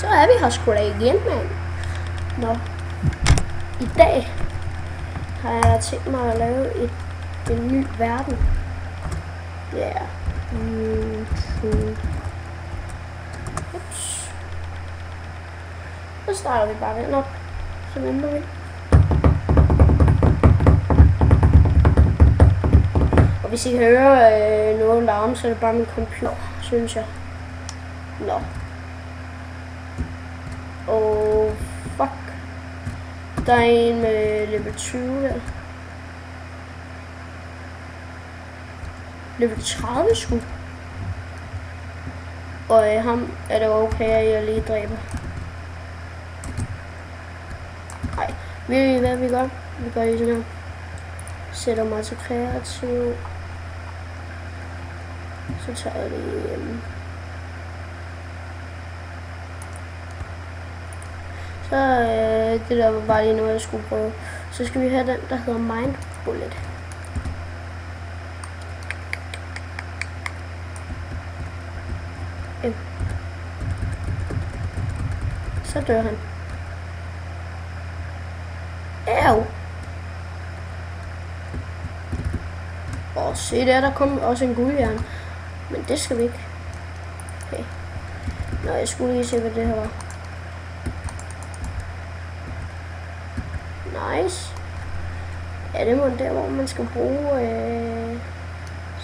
Så er vi her sgu da igen, mand. Nå. I dag har jeg tænkt mig at lave en ny verden. Ja. Ups. Så starter vi bare den op. Så venter vi. Og hvis I hører noget larm, så er det bare min computer, synes jeg. Nå. Oh, fuck. Der er en med level 20 der. Level 30 sgu. Og ham er det okay, at jeg lige dræber. Nej, ved I hvad vi gør? Vi gør lige sådan her. Sætter mig til kreativ. Så tager jeg det hjemme. Så det der var bare lige noget, jeg skulle prøve. Så skal vi have den, der hedder Mind Bullet. Så dør han. Au! Og se der kom også en guldjern. Men det skal vi ikke. Okay. Nå, jeg skulle lige se, hvad det her var. Nice. Ja, det må der, hvor man skal bruge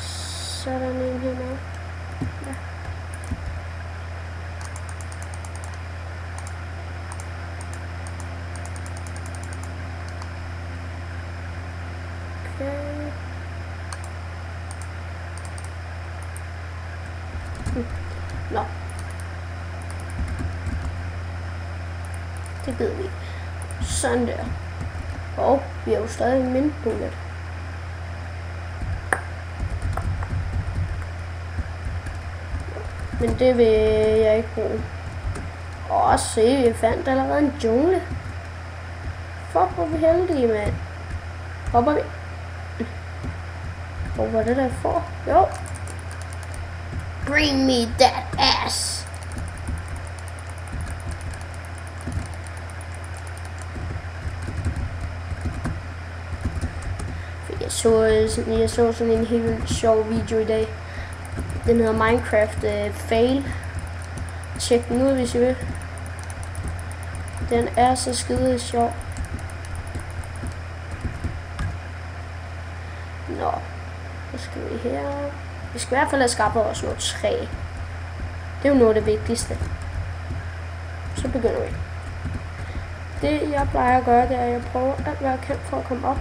sådan en her med. Ja. Okay. Nå. Det ved vi. Sådan der. Og vi har jo stadig en Mind Bullet. Men det vil jeg ikke bruge. Og se, jeg fandt allerede en jungle. Fuck, hvor vi heldige, mand. Hopper vi. Hvor var det der for? Jo. Bring me that ass. Jeg så sådan en helt sjov video i dag. Den hedder Minecraft Fail. Tjek den ud, hvis I vil. Den er så skide sjov. Nå, så skal vi her. Vi skal i hvert fald have skaffet os noget træ. Det er jo noget af det vigtigste. Så begynder vi. Det jeg plejer at gøre, det er, at jeg prøver alt hvad jeg kan for at komme op.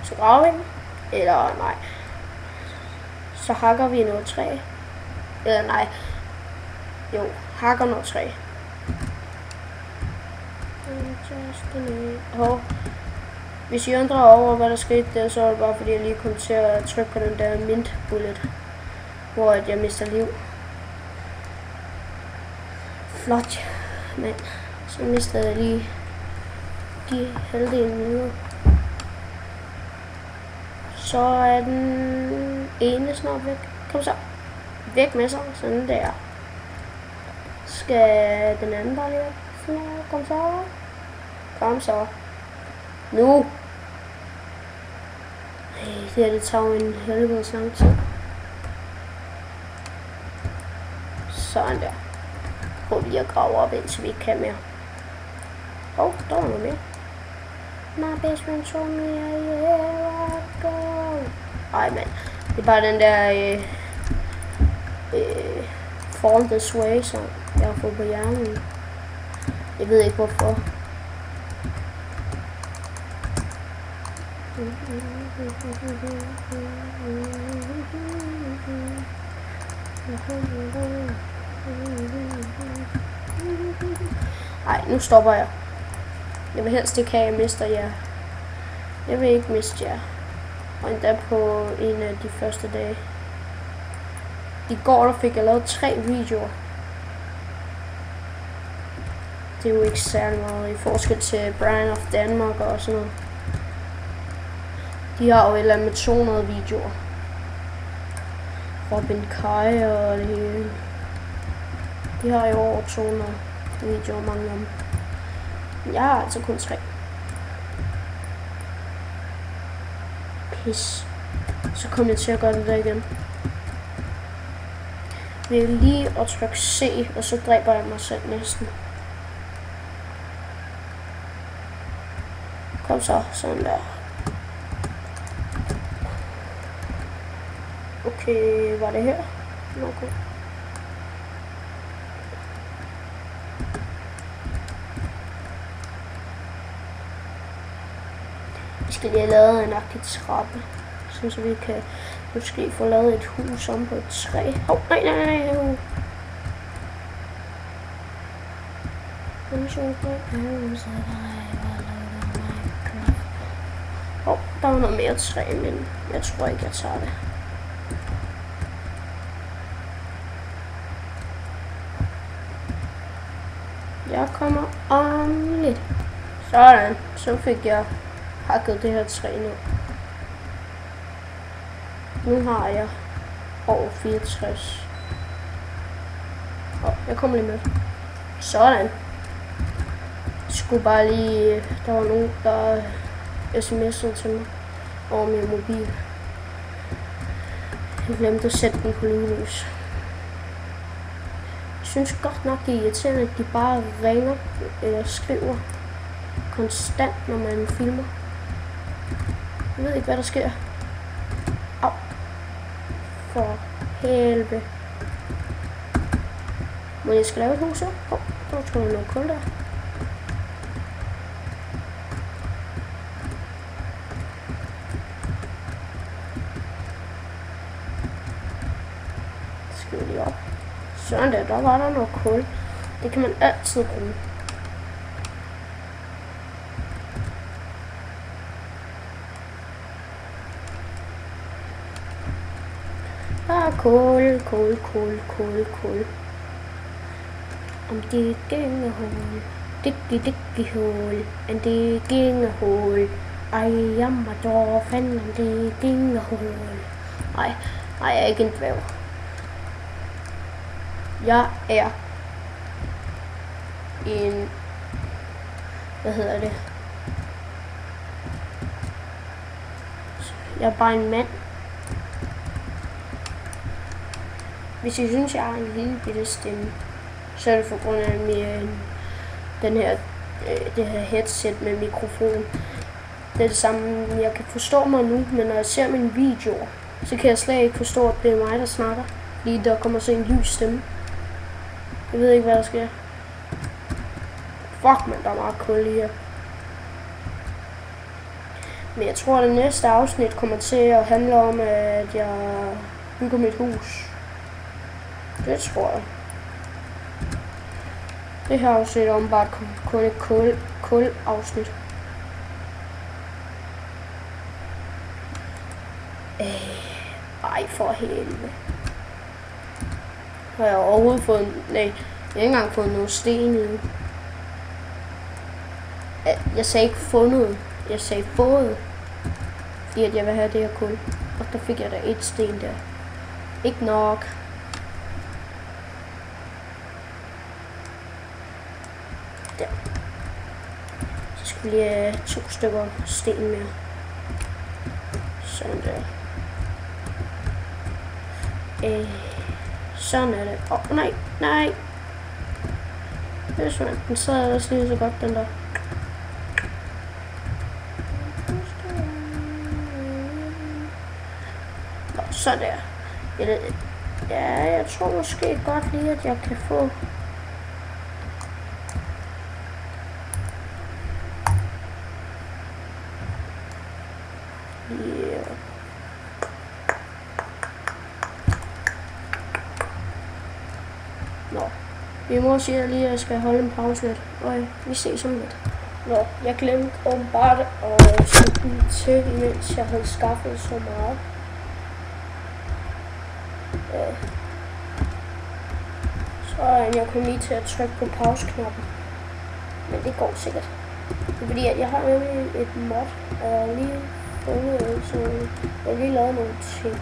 Så graver vi, eller nej. Så hakker vi noget træ. Eller nej. Jo, hakker noget træ. Og hvis I undrer over, hvad der skete der, så er det bare fordi, jeg lige kom til at trykke på den der Mind Bullet, hvor jeg mister liv. Flot, men så mistede jeg lige de halvdelen liv. Så er den ene snart væk. Kom så. Væk med sig. Sådan der. Skal den anden bare lige væk? Kom så. Kom så. Nu. Det her, det tager en helvedes lang tid. Sådan der. Prøv lige at grave op, indtil vi ikke kan mere. Der var noget mere. My best friend told me here I go. Ej, mand. Det er bare den der Fall This Way, som jeg har fået på hjernen. Jeg ved ikke hvorfor. Ej, nu stopper jeg. Jeg vil helst ikke have, at jeg mister jer. Jeg vil ikke miste jer. Og endda på en af de første dage. I går der fik jeg lavet 3 videoer. Det er jo ikke særlig meget i forskel til Brian of Denmark og sådan noget. De har jo et eller andet med 200 videoer. Robin Kai og det hele. De har jo over 200 videoer, mange af dem. Jeg har altså kun 3. Pis. Så kom jeg til at gøre det der igen. Ved lige at trykke C, og så dræber jeg mig selv næsten. Kom så, sådan der. Okay, var det her? Okay. Vi skal lige have lavet en agtig trappe, så vi kan måske få lavet et hus om på et træ. Nej. Der var noget mere træ, men jeg tror ikke, jeg tager det. Jeg kommer om lidt. Sådan, så fik jeg hakket det her træ ned. Nu har jeg over 64. Jeg kommer lige med. Sådan. Jeg skulle bare lige... Der var nogen, der sms'ede til mig over min mobil. Jeg glemte at sætte den på lydløs. Jeg synes godt nok, det er irriterende, at de bare ringer eller skriver konstant, når man filmer. Jeg ved ikke, hvad der sker. Au. For helvede. Men jeg skal lave et hus, så? Der tror jeg noget kul der. Skal vi lige op. Sådan der var der noget kul. Det kan man altid bruge. Kul. Om det gænger hul, digge hul, and det gænger hul. Ej, jammer dog, fanden om det gænger hul. Ej, jeg er ikke en dværg. Jeg er en... Hvad hedder det? Jeg er bare en mand. Hvis I synes, jeg har en lille bitte stemme, så er det for grund af det her headset med mikrofon. Det er det samme, jeg kan forstå mig nu, men når jeg ser mine videoer, så kan jeg slet ikke forstå, at det er mig, der snakker. Lige der kommer så en lys stemme. Jeg ved ikke, hvad der sker. Fuck, man, der er meget kul lige her. Men jeg tror, at det næste afsnit kommer til at handle om, at jeg bygger mit hus. Det tror jeg. Det her afsnit om bare kun et kul afsnit. Ej, for helvede. Har jeg overhovedet fået... Nej, jeg har ikke engang fået noget sten endnu. Jeg sagde ikke fundet. Jeg sagde fået. Fordi at jeg vil have det her kul. Og der fik jeg da et sten der. Ikke nok. Der. Så skulle jeg have 2 stykker sten mere. Sådan der. Sådan er det. Nej. Det er sådan. Den sad også lige så godt, den der. Sådan der. Ja, jeg tror måske godt lige, at jeg kan få... Min mor siger lige, at jeg skal holde en pause lidt. Og vi ses om lidt. Jeg glemte åbenbart at sætte den til, imens jeg havde skaffet så meget. Så jeg kom lige til at trykke på pauseknappen. Men det går sikkert. Det er fordi, at jeg har nemlig et mod, og jeg har lige fundet, så jeg har lige lavet nogle ting.